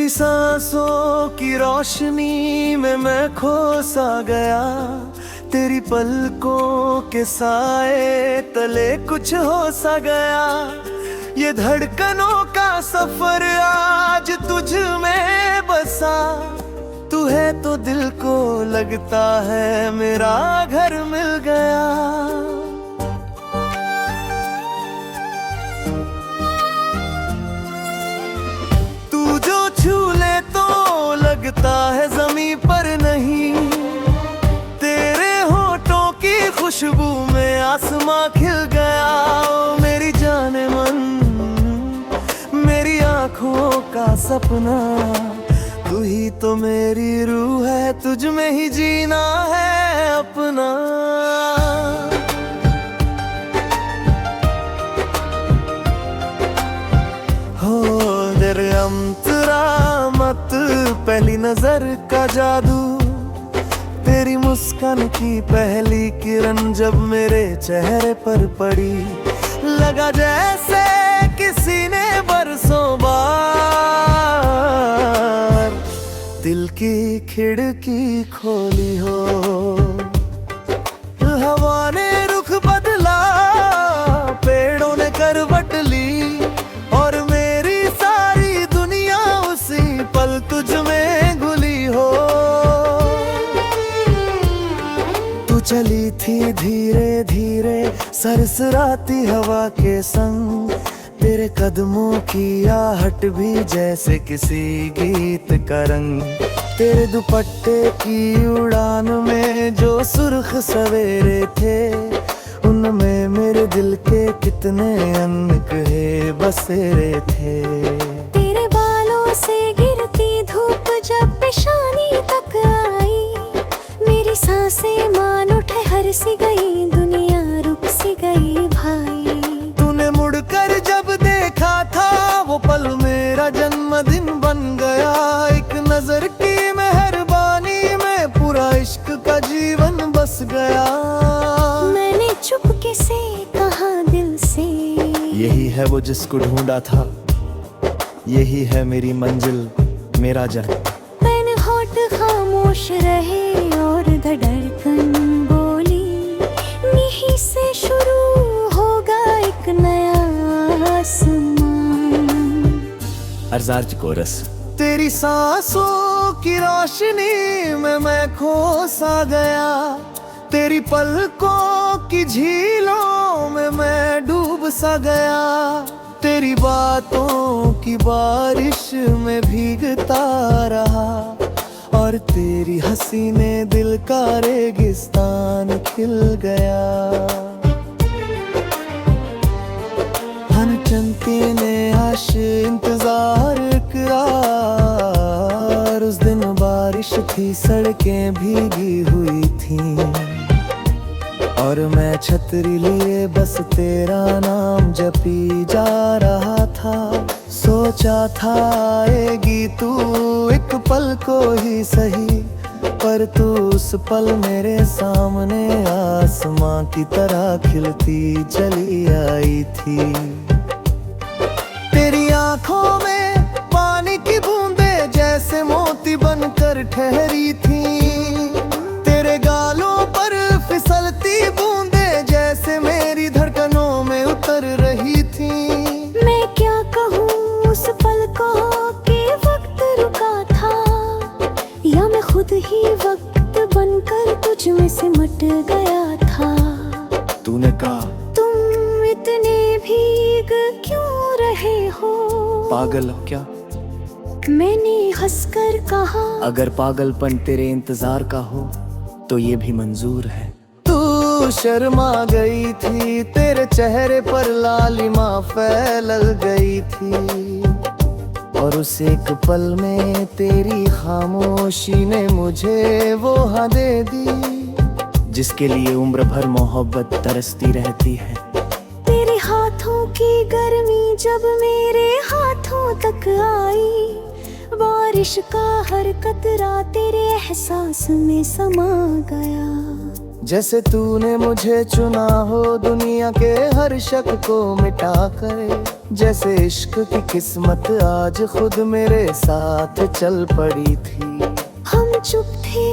तेरी सांसों की रोशनी में मैं खो सा गया, तेरी पलकों के साए तले कुछ हो सा गया। ये धड़कनों का सफर आज तुझ में बसा, तू है तो दिल को लगता है मेरा घर मिल गया। तू जो छू ले तो लगता है ज़मीं पर नहीं, तेरे होठों की खुशबू में आसमां खिल गया। ओ मेरी जाने मन, मेरी आँखों का सपना, तू ही तो मेरी रूह है, तुझ में ही जीना है अपना। हो तेरे अंतरा मत, पहली नजर का जादू, तेरी मुस्कान की पहली किरण जब मेरे चेहरे पर पड़ी, लगा जैसे किसी ने बरसों बार दिल की खिड़की खोली हो। हवा ने रुख बदला, पेड़ों ने करवट ली, और मेरी सारी दुनिया उसी पल तुझ में घुली हो। तू चली थी धीरे धीरे सरसराती हवा के संग, तेरे कदमों की आहट भी जैसे किसी गीत का रंग। तेरे दुपट्टे की उड़ान में जो सुर्ख सवेरे थे, उनमें मेरे दिल के कितने अनकहे बसेरे थे। तेरे बालों से गिरती धूप जब पेशानी तक आई, मेरी सांसें मान उठे हर सी गई, दुनिया रुक सी गई भाई। तूने मुड़कर जब देखा था वो पल मेरा जन्मदिन बन गया, एक नजर की मेहरबानी में पूरा इश्क का जीवन बस गया। मैंने चुपके से कहा दिल से, यही है वो जिसको ढूंढा था, यही है मेरी मंजिल मेरा जन्म। मैंने होठ खामोश रहे और धड़कन बोली, यहीं से शुरू होगा एक नया आसमान। अर्जार्ज कोरस। तेरी सांसों की रोशनी में मैं खो सा गया, तेरी पलकों की झीलों में मैं डूब सा गया। तेरी बातों की बारिश में भीगता रहा, और तेरी हंसी ने दिल का रेगिस्तान खिल गया। चमके ने आश इंतजार करार, उस दिन बारिश थी सड़कें भीगी हुई थी, और मैं छतरी लिए बस तेरा नाम जपी जा रहा था। सोचा था आएगी तू एक पल को ही सही, पर तू उस पल मेरे सामने आसमां की तरह खिलती चली आई थी। तेरी आंखों में पानी की बूंदें जैसे मोती बनकर ठहरी थी, तेरे गालों पर फिसलती बूंदें जैसे मेरी धड़कनों में उतर रही थी। मैं क्या कहूँ उस पल को कि वक्त रुका था, या मैं खुद ही वक्त बनकर तुझ में सिमट गया था। तूने कहा तुम इतने भीग क्यों रहे हो, पागल हो क्या? मैंने हंसकर कहा, अगर पागलपन तेरे इंतजार का हो तो ये भी मंजूर है। तू शर्मा गई थी, तेरे चेहरे पर लालिमा फैल गई थी, और उस एक पल में तेरी खामोशी ने मुझे वो हाँ दे दी, जिसके लिए उम्र भर मोहब्बत तरसती रहती है। तेरे हाथों की गर्मी जब मेरे हाथों तक आई, बारिश का हर कतरा तेरे एहसास में समा गया। जैसे तूने मुझे चुना हो दुनिया के हर शक को मिटा कर, जैसे इश्क की किस्मत आज खुद मेरे साथ चल पड़ी थी। हम चुप थे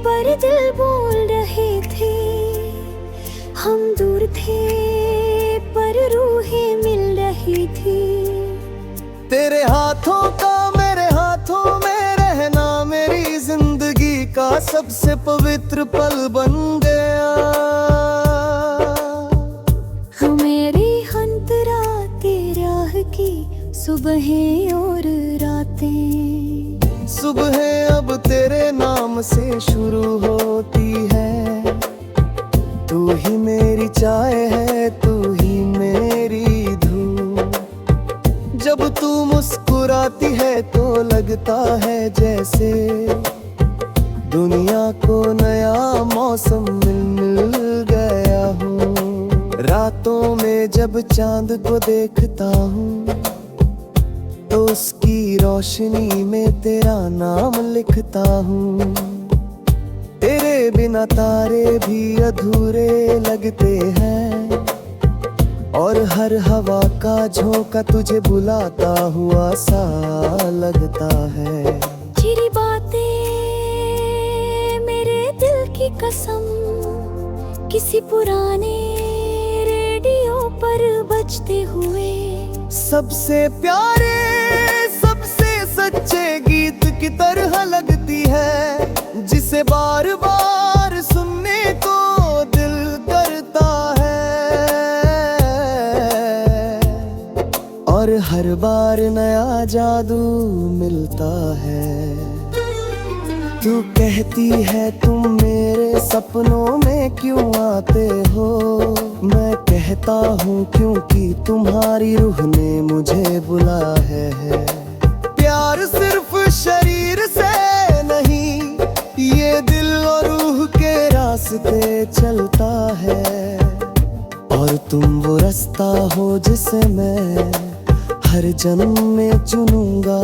पर दिल बोल रहे थे, हम दूर थे पर रूहें मिल रही थी। तेरे हाथों का मेरे हाथों में रहना मेरी जिंदगी का सबसे पवित्र पल बन गया। मेरी अंतरा के राह की सुबहें और रातें, सुबह अब तेरे नाम से शुरू होती है। तू ही मेरी चाय है, तू ही मेरी धूप। जब तू मुस्कुराती है तो लगता है जैसे दुनिया को नया मौसम मिल गया हो। रातों में जब चांद को देखता हूँ तो उसकी रोशनी में तेरा नाम लिखता हूँ। तेरे बिना तारे भी अधूरे लगते हैं और हर हवा का झोंका तुझे बुलाता हुआ सा लगता है। तेरी बातें मेरे दिल की कसम किसी पुराने रेडियो पर बजते हुए, सबसे प्यारे सबसे सच्चे गीत की तरह लगती है, जिसे बार बार सुनने को दिल करता है और हर बार नया जादू मिलता है। तू कहती है तुम मेरे सपनों में क्यों आते हो, मैं कहता हूँ क्योंकि तुम्हारी रूह ने मुझे बुलाया है। प्यार सिर्फ शरीर से नहीं, ये दिल और रूह के रास्ते चलता है। और तुम वो रास्ता हो जिसे मैं हर जन्म में चुनूंगा।